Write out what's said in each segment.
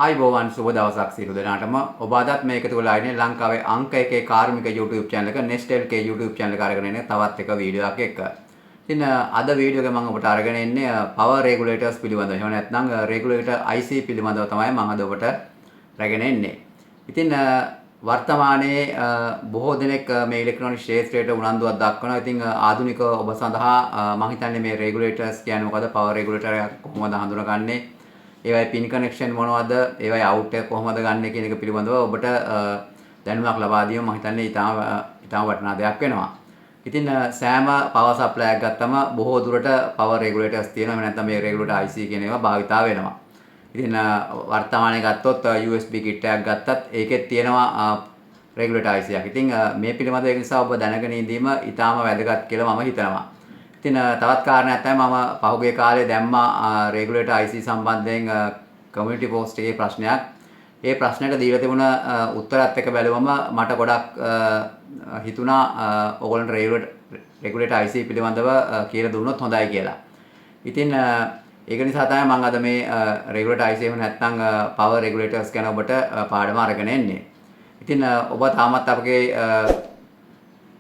ආයිබෝවන් සුබ දවසක් සියලු දෙනාටම ඔබ අදත් මේ එකතු වෙලා ඉන්නේ ලංකාවේ අංක 1 කාර්මික YouTube channel එක Nest LK YouTube channel එක අරගෙන ඉන්නේ තවත් එක වීඩියෝ එකක් එක්ක. ඉතින් අද වීඩියෝ එක මම ඔබට අරගෙන ඉන්නේ power regulators පිළිබඳව. එහෙම නැත්නම් regulator IC පිළිබඳව තමයි මම අද ඔබට රැගෙන එන්නේ. ඉතින් වර්තමානයේ බොහෝ දෙනෙක් මේ ඉලෙක්ට්‍රොනික ක්ෂේත්‍රයට උනන්දුවක් දක්වනවා. ඉතින් ආධුනික ඔබ සඳහා මම හිතන්නේ මේ regulators කියන්නේ මොකද? power regulator එක කොහොමද හඳුනගන්නේ? ඒවයි පින් කනෙක්ෂන් මොනවද? ඒවයි අවුට් එක කොහොමද ගන්න කියන එක පිළිබඳව ඔබට දැනුමක් ලබා දීම මම හිතන්නේ ඊටම වටිනා දෙයක් වෙනවා. ඉතින් සෑම power supply එකක් ගත්තම බොහෝ දුරට power regulators තියෙනවා. එහෙම නැත්නම් මේ regulator IC කියන ඒවා භාවිතා වෙනවා. ඉතින් වර්තමානයේ ගත්තොත් USB kit එකක් ගත්තත් ඒකෙත් තියෙනවා regulator IC එකක්. ඉතින් මේ පිළිබඳව ඒ නිසා ඔබ දැනගෙන ඉඳීම ඊටම වැදගත් කියලා මම හිතනවා. ඉතින් තවත් කාරණයක් තමයි මම පහුගිය කාලේ දැම්මා regulator IC සම්බන්ධයෙන් community post එකේ ප්‍රශ්නයක්. ඒ ප්‍රශ්නෙට දීලා තිබුණ උත්තරත් එක්ක බැලුවම මට ගොඩක් හිතුණා ඕගොල්ලන්ට regulator IC පිළිබඳව කියලා දුන්නොත් හොඳයි කියලා. ඉතින් ඒක නිසා තමයි මම අද මේ regulator IC එහෙම නැත්නම් power regulators ගැන ඔබට පාඩම අරගෙන එන්නේ. ඉතින් ඔබ තාමත් අපගේ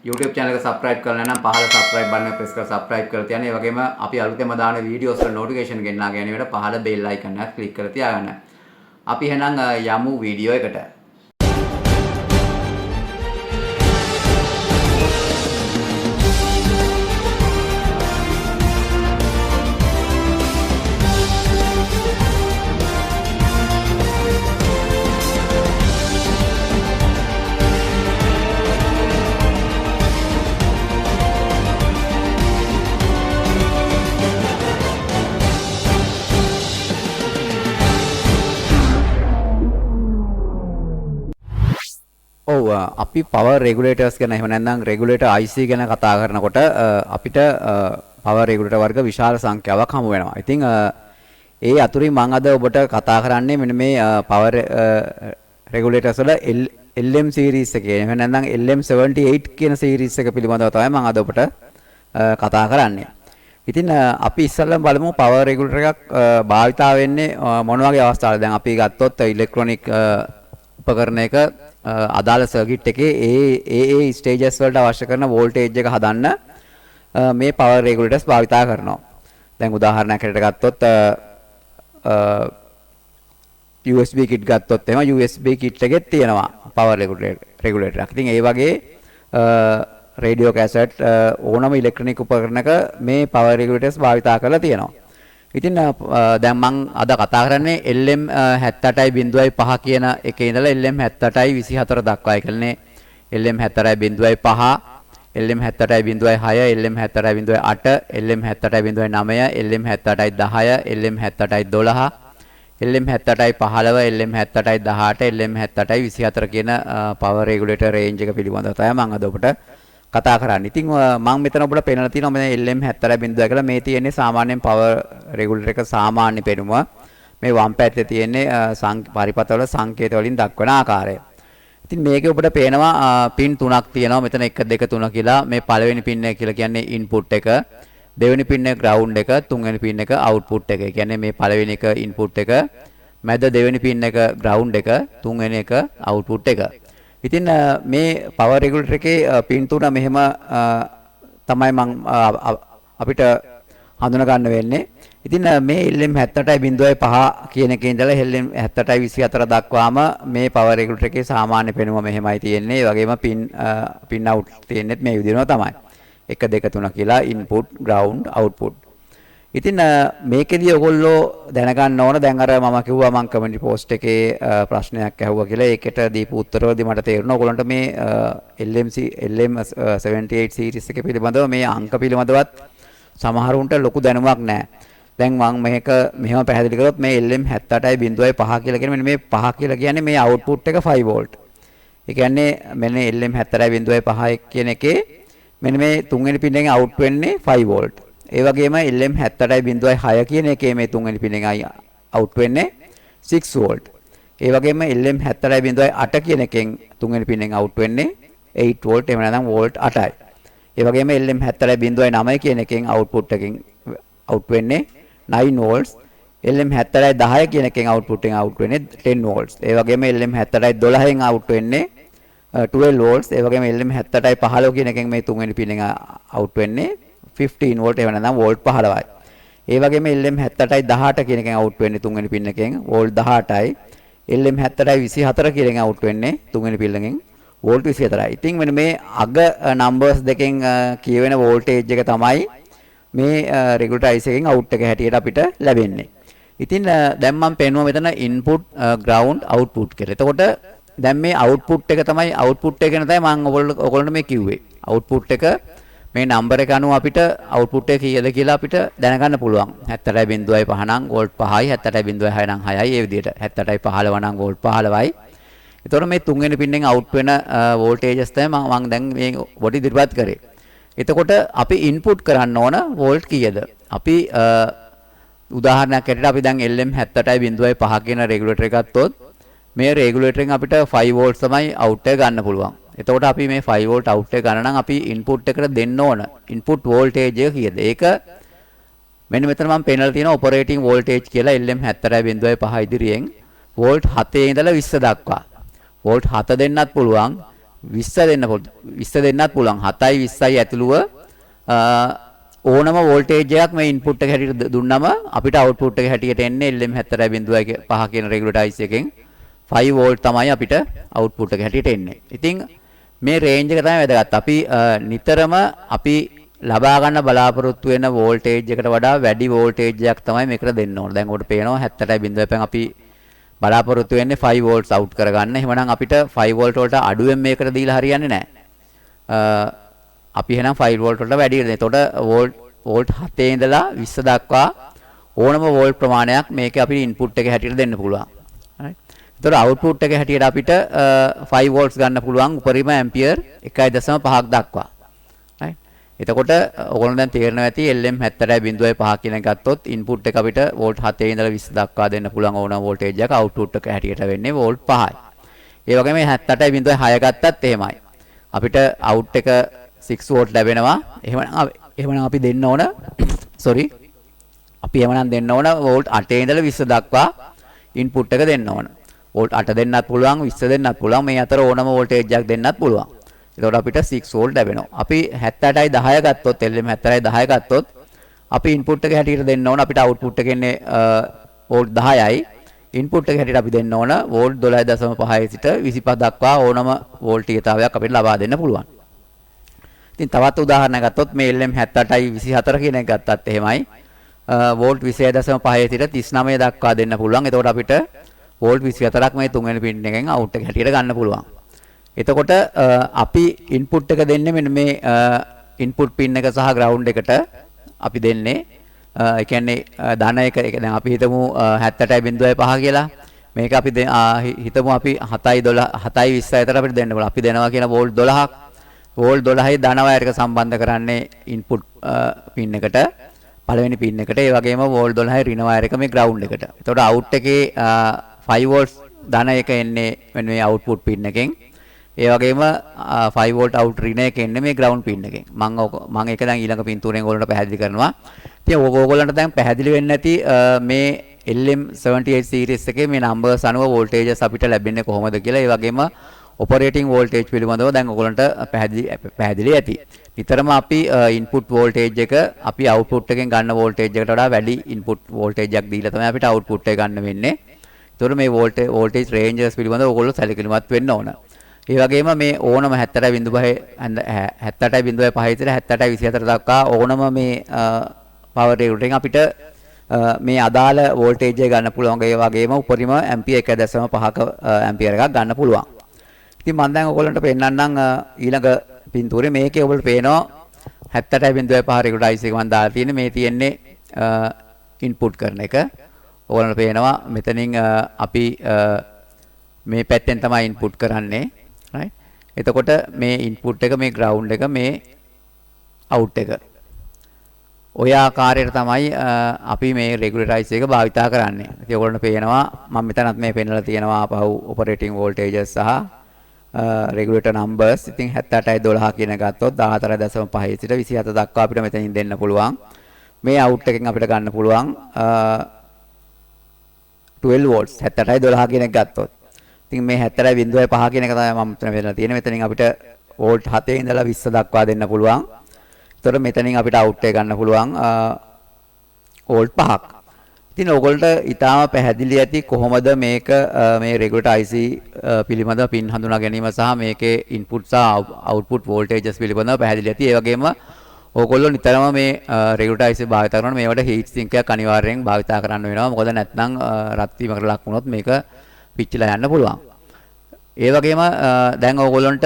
YouTube channel එක subscribe කරලා නම් පහළ subscribe button එක press කරලා subscribe කරලා තියන්න. ඒ වගේම අපි අලුතෙන්ම දාන videos වල notification ගෙන්නා ගැනීමට පහළ bell icon එක click කරලා තියාගන්න. අපි එහෙනම් යමු video එකට. අපි power regulators ගැන එහෙම නැත්නම් regulator IC ගැන කතා කරනකොට අපිට power regulator වර්ග විශාල සංඛ්‍යාවක් හමු වෙනවා. ඉතින් ඒ අතුරින් මම අද ඔබට කතා කරන්නේ මෙන්න මේ power regulators වල LM series එකේ එහෙම නැත්නම් LM78 කියන series එක පිළිබඳව තමයි මම අද ඔබට කතා කරන්නේ. ඉතින් අපි ඉස්සෙල්ලාම බලමු power regulator එකක් භාවිතා වෙන්නේ මොන වගේ අවස්ථාවලද? දැන් අපි ගත්තොත් ඉලෙක්ට්‍රොනික උපකරණයක අදාළ සර්කිට් එකේ ඒ ස්ටේජස් වලට අවශ්‍ය කරන වෝල්ටේජ් එක හදන්න මේ power regulators භාවිතා කරනවා. දැන් උදාහරණයක් හැටියට ගත්තොත් USB kit ගත්තොත් එහෙම USB kit එකේ තියෙනවා power regulator එකක්. ඉතින් ඒ වගේ රේඩියෝ කැසට් ඕනම ඉලෙක්ට්‍රොනික උපකරණයක මේ power regulators භාවිතා කරලා තියෙනවා. ඉතින් දැන් මම අද කතා කරන්නේ LM78.5 කියන එකේ ඉඳලා LM78.24 දක්වා. ඒ කියන්නේ LM78.5, LM78.6, LM78.8, LM78.9, LM78.10, LM78.12, LM78.15, LM78.18, LM78.24 කියන power regulator range එක පිළිබඳව තමයි මම අද ඔබට කතා කරන්නේ. ඉතින් මම මෙතන ඔබට පෙන්නලා තියෙනවා මේ LM70.0 කියලා. මේ තියෙන්නේ සාමාන්‍යයෙන් power regulator එක සාමාන්‍ය පෙනුම. මේ වම් පැත්තේ තියෙන්නේ පරිපථවල සංකේත වලින් දක්වන ආකාරය. ඉතින් මේකේ ඔබට පේනවා පින් තුනක් තියෙනවා. මෙතන 1 2 3 කියලා. මේ පළවෙනි පින් එක කියලා කියන්නේ input එක, දෙවෙනි පින් එක ground එක, තුන්වෙනි පින් එක output එක. ඒ කියන්නේ මේ පළවෙනි එක input එක, මැද දෙවෙනි පින් එක ground එක, තුන්වෙනි එක output එක. ඉතින් මේ power regulator එකේ පින් තුන මෙහෙම තමයි අපිට හඳුනා ගන්න වෙන්නේ. ඉතින් මේ LM78.5 කියන එකේ ඉඳලා LM78.24 දක්වාම මේ power regulator එකේ සාමාන්‍ය පෙනුම මෙහෙමයි තියෙන්නේ. ඒ වගේම pin out තියෙන්නේත් මේ විදිහම තමයි. 1 2 3 කියලා input, ground, output. ඉතින් මේකෙදී ඔයගොල්ලෝ දැනගන්න ඕන දැන් අර මම කිව්වා මම කමෙන්ට් පෝස්ට් එකේ ප්‍රශ්නයක් ඇහුවා කියලා. ඒකට දීපු උත්තරවලදී මට තේරුණා ඔයගොල්ලන්ට මේ LM78 series එක පිළිබඳව මේ අංක පිළිබඳවත් සමහරුන්ට ලොකු දැනුමක් නැහැ. දැන් මම මේක මෙහෙම පැහැදිලි කරොත් මේ LM78.5 කියලා කියන්නේ මෙන්න මේ 5 කියලා කියන්නේ මේ output එක 5 volt. ඒ කියන්නේ මෙන්න LM78.5 කියන එකේ මෙන්න මේ තුන්වෙනි පින් එකෙන් out වෙන්නේ 5 volt. ඒ වගේම LM78.6 කියන එකේ මේ තුන්වෙනි පින් එකයි out වෙන්නේ 6 volt. ඒ වගේම LM78.8 කියන එකෙන් තුන්වෙනි පින් එකෙන් out වෙන්නේ 8 volt. එහෙම නැත්නම් volt 8යි. ඒ වගේම LM78.9 කියන එකෙන් output එකෙන් out වෙන්නේ 9 volts. LM7810 කියන එකෙන් output එකෙන් out වෙන්නේ 10 volts. ඒ වගේම LM7812න් out වෙන්නේ 12 volts. ඒ වගේම LM7815 කියන එකෙන් මේ තුන්වෙනි පින් එක out වෙන්නේ 15 volt. එහෙම නැත්නම් volt 15යි. ඒ වගේම LM7818 කියන එකෙන් out වෙන්නේ තුන්වෙනි පින් එකෙන් volt 18යි. LM7824 කියන එකෙන් out වෙන්නේ තුන්වෙනි පින් එකෙන් volt 24යි. ඉතින් මෙන්න මේ අග numbers දෙකෙන් කියවෙන voltage එක තමයි මේ regulator IC එකෙන් out එක හැටියට අපිට ලැබෙන්නේ. ඉතින් දැන් මම පෙන්නුවා මෙතන input ground output කියලා. එතකොට දැන් මේ output එක තමයි output එක ගැන තමයි මම ඔයගොල්ලන්ට මේ කිව්වේ. output එක මේ number එක අනුව අපිට output එක කීයද කියලා අපිට දැනගන්න පුළුවන්. 78.5 නම් volt 5යි, 78.6 නම් 6යි. ඒ විදිහට 78.15 නම් volt 15යි. එතකොට මේ තුන්වෙනි පින් එකෙන් out වෙන voltages තමයි මම දැන් මේ පොඩි ඉදිරිපත් කරේ. එතකොට අපි input කරන්න ඕන volt කීයද? අපි උදාහරණයක් ඇරෙට අපි දැන් LM78.5 කියන regulator එක ගත්තොත් මේ regulator එකෙන් අපිට 5 volts තමයි out එක ගන්න පුළුවන්. එතකොට අපි මේ 5 volt out එක ගන්න නම් අපි input එකට දෙන්න ඕන input voltage එක කීයද? ඒක මෙන්න මෙතන මම පෙන්නලා තියෙනවා operating voltage කියලා LM78.5 ඉදිරියෙන් volt 7 ඉඳලා 20 දක්වා. volt 7 දෙන්නත් පුළුවන් 20 දෙන්නත් පුළුවන් 7යි 20යි ඇතුළුව ඕනම voltage එකක් මේ input එක හැටියට දුන්නම අපිට output එක හැටියට එන්නේ LM78.5 කියන regulator IC එකෙන් 5 volt තමයි අපිට output එක හැටියට එන්නේ. ඉතින් මේ range එක තමයි වැදගත්. අපි නිතරම අපි ලබා ගන්න බලාපොරොත්තු වෙන voltage එකට වඩා වැඩි voltage එකක් තමයි මේකට දෙන්න ඕන. දැන් ඔකට පේනවා 78.5 අපි බලාපොරොත්තු වෙන්නේ 5 volts out කරගන්න. එහෙමනම් අපිට 5 volt වලට අඩුවෙන් මේකට දීලා හරියන්නේ නැහැ. අපි එහෙනම් 5 volt වලට වැඩි දෙන්න. එතකොට volt 7 ඉඳලා 20 දක්වා ඕනම volt ප්‍රමාණයක් මේක අපිට input එක හැටියට දෙන්න පුළුවන්. right. එතකොට output එක හැටියට අපිට 5 volts ගන්න පුළුවන් උපරිම ampere 1.5ක් දක්වා. right. එතකොට ඔයගොල්ලෝ දැන් තේරෙනවා ඇති LM78.5 කියන එක ගත්තොත් input එක අපිට volt 7 ඉඳලා 20 දක්වා දෙන්න පුළුවන් ඕනම voltage එකක් output එක හැටියට වෙන්නේ volt 5යි. ඒ වගේම 78.6 ගත්තත් එහෙමයි. අපිට out එක 6 volt ලැබෙනවා. එහෙමනම් අපි දෙන්න ඕන sorry. අපි එහෙමනම් දෙන්න ඕන volt 8 ඉඳලා 20 දක්වා input එක දෙන්න ඕන. volt 8 දෙන්නත් පුළුවන් 20 දෙන්නත් පුළුවන්. මේ අතර ඕනම voltage එකක් දෙන්නත් පුළුවන්. එතකොට අපිට 6 volt ලැබෙනවා. අපි 78.10 ගත්තොත් LM78.10 ගත්තොත් අපි input එක හැටියට දෙන්න ඕන අපිට output එක එන්නේ volt 10යි. input එක හැටියට අපි දෙන්න ඕන volt 12.5 සිට 25 දක්වා ඕනම වෝල්ටීයතාවයක් අපිට ලබා දෙන්න පුළුවන්. ඉතින් තවත් උදාහරණයක් ගත්තොත් මේ LM78.24 කියන එක ගත්තත් එහෙමයි. volt 26.5 සිට 39 දක්වා දෙන්න පුළුවන්. එතකොට අපිට volt 24ක් මේ තුන්වෙනි පින් එකෙන් out එක හැටියට ගන්න පුළුවන්. එතකොට අපි input එක දෙන්නේ මෙන්න මේ input pin එක සහ ground එකට අපි දෙන්නේ ඒ කියන්නේ ධන එක දැන් අපි හිතමු 78.5 කියලා. මේක අපි හිතමු අපි 7.12 7.20 අතර අපිට දෙන්න පුළුවන්. අපි දෙනවා කියන volt 12ක්. volt 12යි ධන වයර් එක සම්බන්ධ කරන්නේ input pin එකට. පළවෙනි pin එකට. ඒ වගේම volt 12යි ඍණ වයර් එක මේ ground එකට. එතකොට out එකේ 5 volts ධන එක එන්නේ මෙන්න මේ output pin එකෙන්. ඒ වගේම 5 volt out ඍණ එක එන්නේ මේ ground pin එකෙන්. මම ඒක දැන් ඊළඟ පින්තූරෙන් ඕගොල්ලන්ට පැහැදිලි කරනවා. ඉතින් ඕගොල්ලන්ට දැන් පැහැදිලි වෙන්නේ නැති මේ LM78 series එකේ මේ numbers අනුව voltages අපිට ලැබෙන්නේ කොහොමද කියලා. ඒ වගේම operating voltage පිළිබඳව දැන් ඕගොල්ලන්ට පැහැදිලි ඇති. නිතරම අපි input voltage එක අපි output එකෙන් ගන්න voltage එකට වඩා වැඩි input voltage එකක් දීලා තමයි අපිට output එක ගන්න වෙන්නේ. ඒතකොට මේ voltage ranges පිළිබඳව ඕගොල්ලෝ සැලකිලිමත් වෙන්න ඕන. ඒ වගේම මේ ඕනම 78.5 78.5 ඉතල 78.24 දක්වා ඕනම මේ power regulator එකෙන් අපිට මේ අදාළ voltage එක ගන්න පුළුවන්. ඒ වගේම උපරිම ampere 1.5ක ampere එකක් ගන්න පුළුවන්. ඉතින් මම දැන් ඔයගොල්ලන්ට පෙන්නන්නම් ඊළඟ පින්තූරේ මේකේ ඔයගොල්ලෝ පේනවා 78.5 regulator IC එක මම දාලා තියෙන්නේ. මේ තියෙන්නේ input කරන එක. ඔයගොල්ලන්ට පේනවා මෙතනින් අපි මේ පැත්තෙන් තමයි input කරන්නේ. right. එතකොට මේ input එක මේ ground එක මේ out එක. ඔය ආකාරයට තමයි අපි මේ regulator IC එක භාවිතා කරන්නේ. ඉතින් ඔයගොල්ලන්ට පේනවා මම මෙතනත් මේ පෙන්නලා තියෙනවා අපහු operating voltages සහ regulator numbers. ඉතින් 78.12 කියන ගත්තොත් 14.5 සිට 27 දක්වා අපිට මෙතනින් දෙන්න පුළුවන්. මේ out එකෙන් අපිට ගන්න පුළුවන් 12 volts 78.12 කියන එක ගත්තොත්. ඉතින් මේ 78.5 කියන එක තමයි මම මෙතන වෙලා තියෙන්නේ. මෙතනින් අපිට වෝල්ට් 7 ඉඳලා 20 දක්වා දෙන්න පුළුවන්. ඒතර මෙතනින් අපිට අවුට් එක ගන්න පුළුවන් වෝල්ට් 5ක්. ඉතින් ඕගොල්ලන්ට ඊටාම පැහැදිලි ඇති කොහොමද මේක මේ රෙගුලේටර් IC පිළිබඳව පින් හඳුනා ගැනීම සහ මේකේ ඉන්පුට් සහ අවුට්පුට් වෝල්ටේජස් පිළිබඳව පැහැදිලි ඇති. ඒ වගේම ඕගොල්ලෝ නිතරම මේ රෙගුලේටර් IC භාවිත කරනකොට මේවට හීට් සිංක් එකක් අනිවාර්යෙන් භාවිත කරන්න වෙනවා. මොකද නැත්නම් රත් වීමකට ලක් වුණොත් මේක පිච්චිලා යන්න පුළුවන්. ඒ වගේම දැන් ඕගොල්ලන්ට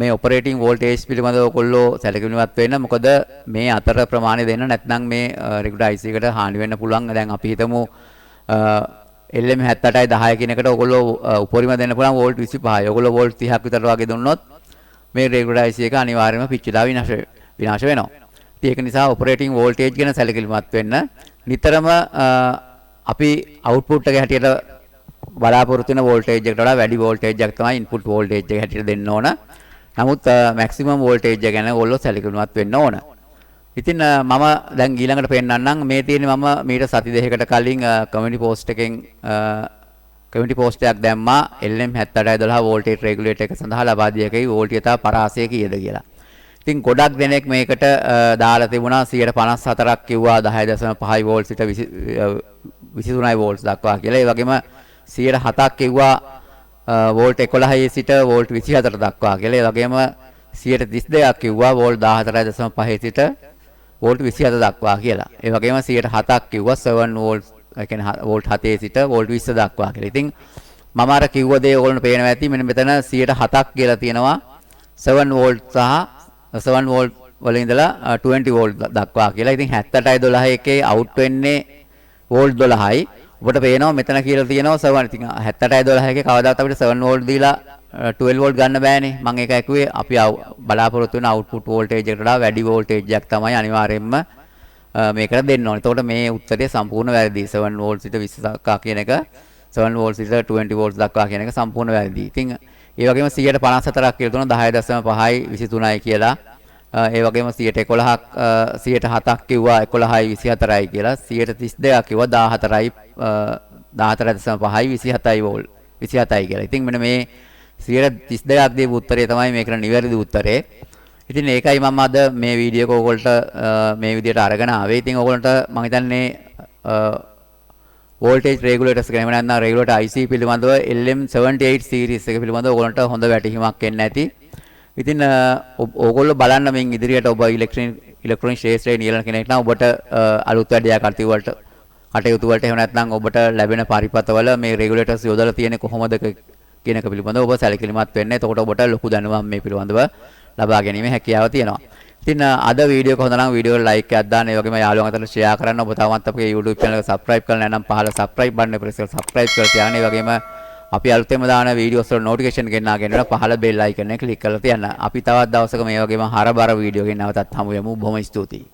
මේ ඔපරේටිං වෝල්ටේජ් පිළිබඳව ඕගොල්ලෝ සැලකිලිමත් වෙන්න. මොකද මේ අතර ප්‍රමාණය දෙන්න නැත්නම් මේ රෙගුලේටර් IC එකට හානි වෙන්න පුළුවන්. දැන් අපි හිතමු LM 78.10 කියන එකට ඕගොල්ලෝ උපරිම දෙන්න පුළුවන් වෝල්ට් 25යි. ඕගොල්ලෝ වෝල්ට් 30ක් විතර වගේ දුන්නොත් මේ රෙගුලේටර් IC එක අනිවාර්යයෙන්ම පිච්චිලා විනාශ වෙනවා. ඉතින් ඒක නිසා ඔපරේටිං වෝල්ටේජ් ගැන සැලකිලිමත් වෙන්න. නිතරම අපි අවුට්පුට් එක හැටියට බලාපොරොත්තු වෙන වෝල්ටේජ් එකට වඩා වැඩි වෝල්ටේජ් එකක් තමයි ඉන්පුට් වෝල්ටේජ් එක හැටියට දෙන්න ඕන. නමුත් මැක්සිමම් වෝල්ටේජ් එක ගැන ඕගොල්ලෝ සැලකිලිමත් වෙන්න ඕන. ඉතින් මම දැන් ඊළඟට පෙන්නන්නම් මේ තියෙන්නේ මම මීට සති දෙකකට කලින් කමියුනිටි පෝස්ට් එකෙන් කමියුනිටි පෝස්ට් එකක් දැම්මා LM 78.12 වෝල්ටේජ් රෙගුලේටර් එක සඳහා ලබා දිය හැකි වෝල්ටීයතා පරාසය කීයද කියලා. ඉතින් ගොඩක් දෙනෙක් මේකට දාලා තිබුණා 154ක් කිව්වා 10.5 වෝල්ට් සිට 23 වෝල්ට් දක්වා කියලා. ඒ වගේම 107ක් කිව්වා වෝල්ට් 11 සිට වෝල්ට් 24 දක්වා කියලා. ඒ වගේම 132ක් කිව්වා වෝල්ට් 14.5 සිට වෝල්ට් 27 දක්වා කියලා. ඒ වගේම 107ක් කිව්වා 7 වෝල්ට් ඒ කියන්නේ වෝල්ට් 7 සිට වෝල්ට් 20 දක්වා කියලා. ඉතින් මම අර කිව්ව දේ ඕගොල්ලන්ට පේනවා ඇති. මෙන්න මෙතන 107ක් කියලා තියෙනවා 7 වෝල්ට් සහ 7 වෝල්ට් වල ඉඳලා 20 වෝල්ට් දක්වා කියලා. ඉතින් 78.12 එකේ අවුට් වෙන්නේ වෝල්ට් 12යි. ඔබට පේනවා මෙතන කියලා තියෙනවා 7. ඉතින් 78.12 එකේ කවදාවත් අපිට 7 වෝල්ට් දීලා 12 වෝල්ට් ගන්න බෑනේ. මම ඒක ඇකුවේ අපි බලාපොරොත්තු වෙන අවුට්පුට් වෝල්ටේජ් එකට වඩා වැඩි වෝල්ටේජ් එකක් තමයි අනිවාර්යයෙන්ම මේකට දෙන්න ඕනේ. එතකොට මේ උත්තරය සම්පූර්ණ වැරදි. 7 වෝල්ට් සිට 20 දක්වා කියන එක 7 වෝල්ට් සිට 20 වෝල්ට් දක්වා කියන එක සම්පූර්ණ වැරදි. ඉතින් ඒ වගේම 154ක් කියලා තුන 10.5යි 23යි කියලා. ඒ වගේම 111ක් 107ක් කිව්වා 11යි 24යි කියලා. 132ක් කිව්වා 14යි 14.5යි 27යි වෝල්ට් 27යි කියලා. ඉතින් මෙන්න මේ 132ක් දීපු උත්තරය තමයි මේකට නිවැරදි උත්තරේ. ඉතින් ඒකයි මම අද මේ වීඩියෝ එක ඔයගොල්ලන්ට මේ විදිහට අරගෙන ආවේ. ඉතින් ඔයගොල්ලන්ට මම හිතන්නේ voltage regulators ගැන එහෙම නැත්නම් regulator IC පිළිබඳව LM78 series එක පිළිබඳව ඔයගොල්ලන්ට හොඳ වැටහීමක් එන්න ඇති. ඉතින් ඕගොල්ලෝ බලන්න මෙන් ඉදිරියට ඔබ ඉලෙක්ට්‍රොනික ශාස්ත්‍රයේ නියැලෙන කෙනෙක් නම් ඔබට අලුත් වැඩයක් කටයුතු වලට එහෙම නැත්නම් ඔබට ලැබෙන පරිපතවල මේ රෙගුලේටර්ස් යොදලා තියෙන්නේ කොහොමද කියන එක පිළිබඳව ඔබ සැලකිලිමත් වෙන්න. එතකොට ඔබට ලොකු දැනුමක් මේ පිළිබඳව ලබා ගැනීම හැකියාව තියෙනවා. ඉතින් අද වීඩියෝ එක හොඳ නම් වීඩියෝ එකට ලයික් එකක් දාන්න. ඒ වගේම යාළුවන් අතර ෂෙයා කරන්න. ඔබ තවමත් අපේ YouTube channel එක subscribe කරලා නැත්නම් පහළ subscribe button එක press කරලා subscribe කරලා තියාගන්න. ඒ වගේම අපි අලුතෙන්ම දාන වීඩියෝස් වල notification ගෙනාගෙන පහළ bell icon එක click කරලා තියන්න. අපි තවත් දවසක මේ වගේම හරබර වීඩියෝ එකකින් නැවතත් හමු වෙමු. බොහොම ස්තුතියි.